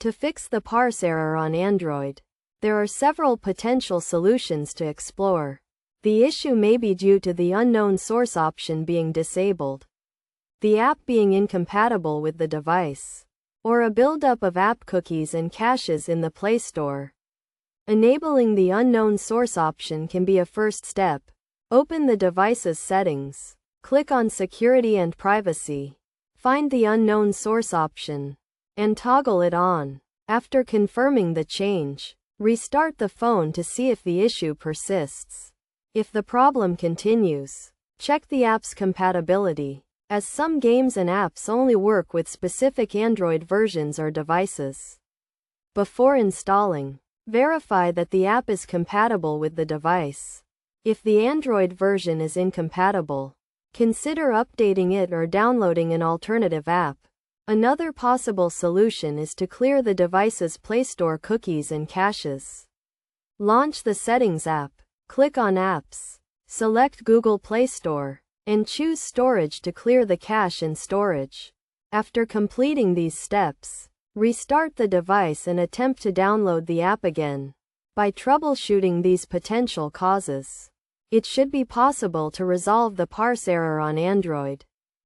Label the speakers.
Speaker 1: To fix the parse error on Android, there are several potential solutions to explore. The issue may be due to the unknown source option being disabled, the app being incompatible with the device, or a buildup of app cookies and caches in the Play Store. Enabling the unknown source option can be a first step. Open the device's settings, click on Security and Privacy, find the unknown source option, and toggle it on. After confirming the change, restart the phone to see if the issue persists. If the problem continues, check the app's compatibility, as some games and apps only work with specific Android versions or devices. Before installing, verify that the app is compatible with the device. If the Android version is incompatible, consider updating it or downloading an alternative app. Another possible solution is to clear the device's Play Store cookies and caches. Launch the Settings app, click on Apps, select Google Play Store, and choose Storage to clear the cache and storage. After completing these steps, restart the device and attempt to download the app again. By troubleshooting these potential causes, it should be possible to resolve the parse error on Android.